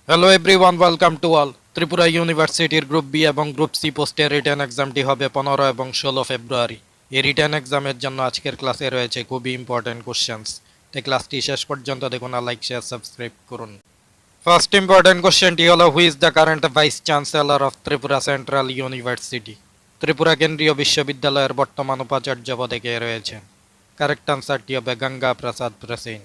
Hello everyone, welcome to all. Tripura ইউনিভার্সিটির group B এবং group C পোস্টের রিটেন এক্সামটি হবে 15 এবং 16 ফেব্রুয়ারি। এই রিটেন এক্সামের জন্য আজকের ক্লাসে রয়েছে খুবই ইম্পর্টেন্ট কোশ্চেন্স। তাই ক্লাসটি শেষ পর্যন্ত দেখুন আর লাইক শেয়ার সাবস্ক্রাইব করুন। ফার্স্ট ইম্পর্টেন্ট কোশ্চেনটি হলো, হু is the current vice chancellor of Tripura central university? Tripura কেন্দ্রীয় বিশ্ববিদ্যালয়ের বর্তমান উপাচার্য পদে কে রয়েছেন? কারেক্ট আনসারটি হবে Ganga Prasad Prasen.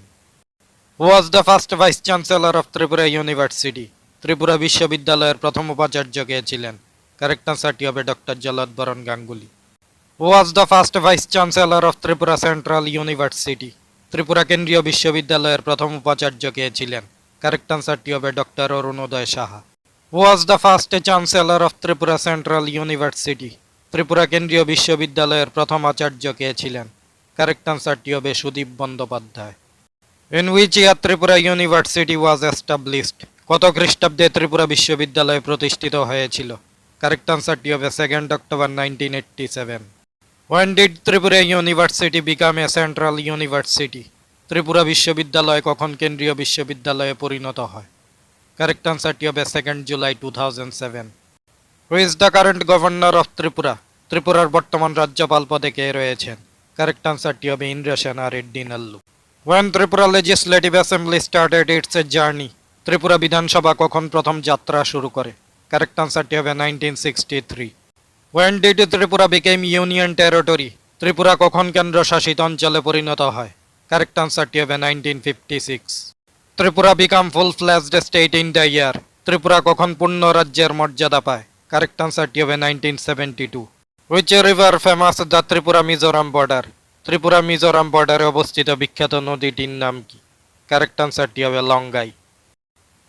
was the first vice chancellor of Tripura university? Tripura বিশ্ববিদ্যালয়ের প্রথম উপাচার্য কে ছিলেন? কারেক্ট আনসারটি হবে doctor Jaladbaran Ganguly. was the first vice chancellor of Tripura central university? Tripura কেন্দ্রীয় বিশ্ববিদ্যালয়ের প্রথম উপাচার্য কে ছিলেন? কারেক্ট আনসারটি হবে doctor Arunoday Saha. was the first chancellor of Tripura central university? Tripura কেন্দ্রীয় বিশ্ববিদ্যালয়ের প্রথম আচার্য কে ছিলেন? কারেক্ট আনসারটি হবে Sudip Bandyopadhyay. In which year Tripura university was established? কত খ্রিস্টাব্দে ত্রিপুরা বিশ্ববিদ্যালয় প্রতিষ্ঠিত হয়েছিল? কারেক্ট আনসারটি হবে 2 October 1987। When did Tripura university become a central university? Tripura বিশ্ববিদ্যালয় কখন কেন্দ্রীয় বিশ্ববিদ্যালয়ে পরিণত হয়? কারেক্ট আনসারটি হবে 2 July 2007। Who is the current governor of Tripura? ত্রিপুরার বর্তমান রাজ্যপাল পদে কে রয়েছেন? কারেক্ট আনসারটি হবে Indrasena Reddy Nallu. When Tripura Legislative Assembly started its journey? Tripura বিধানসভা কখন প্রথম যাত্রা শুরু করে? কারেক্ট আনসারটি হবে 1963। When did Tripura became union territory? Tripura কখন কেন্দ্রশাসিত অঞ্চলে পরিণত হয়? কারেক্ট আনসারটি হবে 1956। Tripura become full-fledged state in the year? Tripura কখন পূর্ণ রাজ্যের মর্যাদা পায়? কারেক্ট আনসারটি হবে 1972। Which river famous the Tripura Mizoram border? Tripura Mizoram বর্ডারে অবস্থিত বিখ্যাত নদীটির নাম কি? কারেক্ট আনসারটি হবে Longai.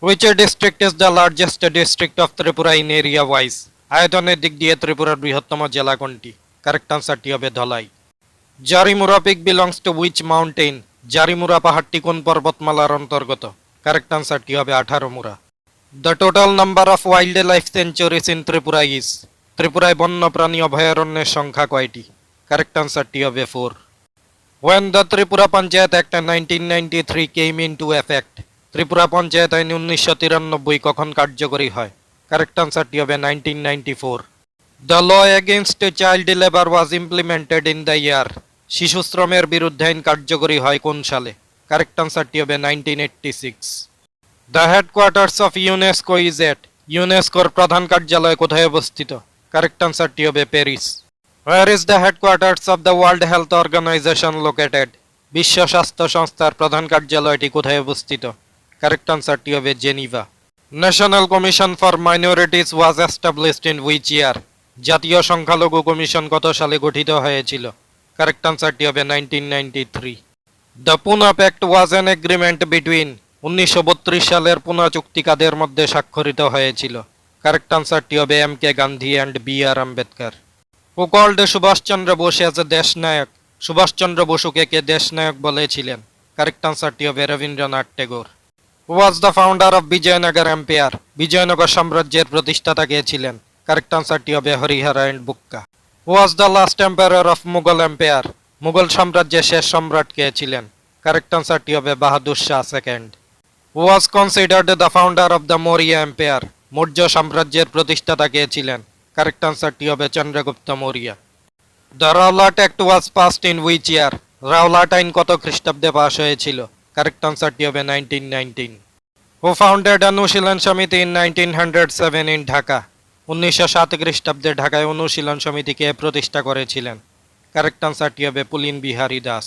Which district is the largest district of Tripura in area wise? আয়তনের দিক দিয়ে ত্রিপুরার বৃহত্তম জেলা কোনটি? কারেক্ট আনসারটি হবে Dhalai. Jarimura peak belongs to which mountain? Jarimura পাহাড়টি কোন পর্বতমালার অন্তর্গত? কারেক্ট আনসারটি হবে 18 Mura. The total number of wildlife sanctuaries in Tripura is? ত্রিপুরায় বন্যপ্রাণী অভয়ারণ্যের সংখ্যা কয়টি? কারেক্ট আনসারটি হবে 4। When the Tripura panchayat act 1993 came into effect? Tripura panchayat আইন 1993 কখন কার্যকরী হয়? কারেক্ট আনসারটি হবে 1994। The law against child labor was implemented in the year? শিশু শ্রমের বিরুদ্ধে আইন কার্যকরী হয় কোন সালে? কারেক্ট আনসারটি হবে 1986। The headquarters of UNESCO is at? ইউনেস্কোর প্রধান কার্যালয় কোথায় অবস্থিত? কারেক্ট আনসারটি হবে Paris. Where is the headquarters of the World Health Organization located? বিশ্ব স্বাস্থ্য সংস্থার প্রধান কার্যালয়টি কোথায় অবস্থিত? কারেক্ট আনসারটি হবে Geneva. National commission for minorities was established in which year? জাতীয় সংখ্যালঘু কমিশন কত সালে গঠিত হয়েছিল? কারেক্ট আনসারটি হবে 1993। The Poona pact was an agreement between? 1932 সালের পুনা চুক্তি কাদের মধ্যে স্বাক্ষরিত হয়েছিল? কারেক্ট আনসারটি হবে M K Gandhi and B R Ambedkar. Who called Subhash Chandra Bose as a Deshnayak? Subhash Chandra বসুকে কে দেশনায়ক বলেছিলেন? কারেক্ট আনসারটি হবে Rabindranath Tagore. Who was the founder of Vijayanagara empire? Vijayanagara সাম্রাজ্যের প্রতিষ্ঠাতা কে ছিলেন? কারেক্ট আনসারটি হবে Harihara and Bukka. Who was the last emperor of Mughal empire? Mughal সাম্রাজ্যের শেষ সম্রাট কে ছিলেন? কারেক্ট আনসারটি হবে Bahadur Shah second. Who was considered the founder of the Maurya empire? Maurya সাম্রাজ্যের প্রতিষ্ঠাতা কে ছিলেন? কারেক্ট আনসারটি হবে Chandragupta Maurya. The Rowlatt act was passed in which year? Rowlatt আইন কত খ্রিস্টাব্দে পাশ হয়েছিল? কারেক্ট আনসারটি হবে 1919। হু ফাউন্ডেড অনুশীলন সমিতি ইন 1907 ইন ঢাকা? 1907 খ্রিস্টাব্দে ঢাকায় অনুশীলন সমিতিকে প্রতিষ্ঠা করেছিলেন? কারেক্ট আনসারটি হবে Pulin Bihari Das.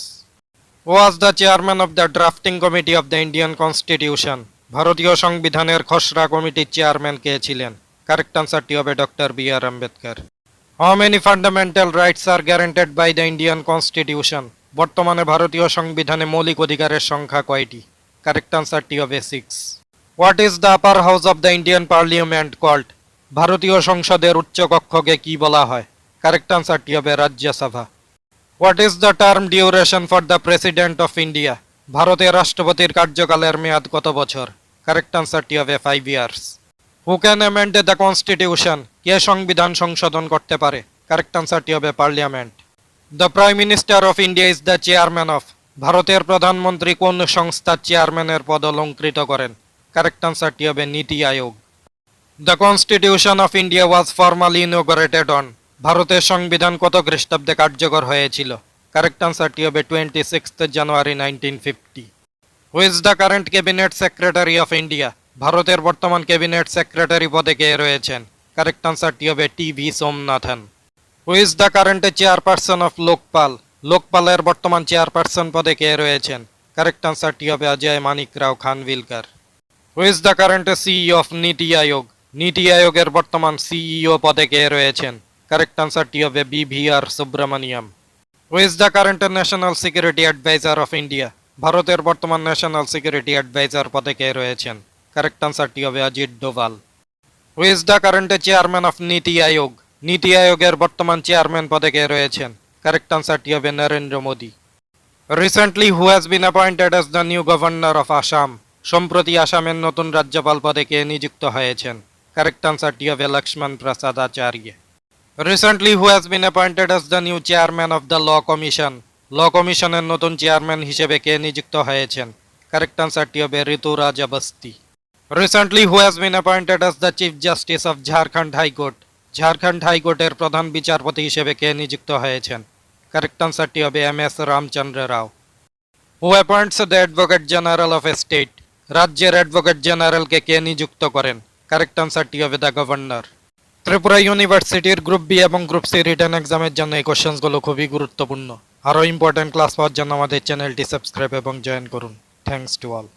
Was the chairman of the drafting committee of the Indian constitution? ভারতীয় সংবিধানের খসড়া কমিটির চেয়ারম্যান কে ছিলেন? কারেক্ট আনসারটি হবে doctor B R Ambedkar. How many fundamental rights are guaranteed by the Indian constitution? বর্তমানে ভারতীয় সংবিধানে মৌলিক অধিকারের সংখ্যা কয়টি? কারেক্ট আনসারটি হবে 6। What is the upper house of the Indian parliament called? ভারতীয় সংসদের উচ্চ কক্ষকে কি বলা হয়? কারেক্ট আনসারটি হবে Rajya Sabha. What is the term duration for the president of India? ভারতের রাষ্ট্রপতির কার্যকালের মেয়াদ কত বছর? কারেক্ট আনসারটি হবে 5 years. Who can amend the constitution? কে সংবিধান সংশোধন করতে পারে? কারেক্ট আনসারটি হবে parliament. The prime minister of India is the chairman of? ভারতের প্রধানমন্ত্রী কোন সংস্থার চেয়ারম্যানের পদ অলঙ্কৃত করেন? কারেক্ট আনসারটি হবে NITI Aayog. The constitution of India was formally inaugurated on. ভারতের সংবিধান কত খ্রিস্টাব্দে কার্যকর হয়েছিল? কারেক্ট আনসারটি হবে 26 জানুয়ারি 1950। হু is the current cabinet secretary of India? ভারতের বর্তমান ক্যাবিনেট সেক্রেটারি পদে কে রয়েছেন? কারেক্ট আনসারটি হবে T V. Somanathan. Who is the current chairperson of Lokpal? লোকপালের বর্তমান চেয়ারপারসন পদে কে রয়েছেন? কারেক্ট আনসারটি হবে Ajay Manik Rao Khanwilkar. Who is the current CEO of NITI Aayog? নীতি আয়োগের বর্তমান সিইও পদে কে রয়েছেন? কারেক্ট আনসারটি হবে B V R. Subrahmanyam. Who is the current national security adviser of India? ভারতের বর্তমান ন্যাশনাল সিকিউরিটি অ্যাডভাইজার পদে কে রয়েছেন? কারেক্ট আনসারটি হবে অজিত ডোভাল। হু is the current chairman of NITI Aayog? নীতি আয়োগের বর্তমান চেয়ারম্যান পদে কে রয়েছেন? কারেক্ট আনসারটি হবে Narendra Modi. Recently who has been appointed as the new governor of Assam? সম্প্রতি আসামের নতুন রাজ্যপাল পদে কে নিযুক্ত হয়েছেন? কারেক্ট আনসারটি হবে Lakshman Prasad Acharya. Recently who has been appointed as the new chairman of the law commission? Law কমিশনের নতুন চেয়ারম্যান হিসেবে কে নিযুক্ত হয়েছেন? কারেক্ট আনসারটি হবে Rituraj Awasthi. Recently who has been appointed as the chief justice of Jharkhand high court? Jharkhand হাইকোর্টের প্রধান বিচারপতি হিসেবে কে নিযুক্ত হয়েছেন? কারেক্ট আনসারটি হবে M S. Ramchandra Rao. Who অ্যাপয়েন্টস the advocate general of a state? রাজ্যের অ্যাডভোকেট জেনারেলকে কে নিযুক্ত করেন? কারেক্ট আনসারটি হবে দ্য গভর্নর। ত্রিপুরা ইউনিভার্সিটির গ্রুপ বি এবং গ্রুপ সি রিটেন এক্সামের জন্য এই কোশ্চেন্সগুলো খুবই গুরুত্বপূর্ণ। আরও ইম্পর্টেন্ট ক্লাস পাওয়ার জন্য আমাদের চ্যানেলটি সাবস্ক্রাইব এবং জয়েন করুন। Thanks to all.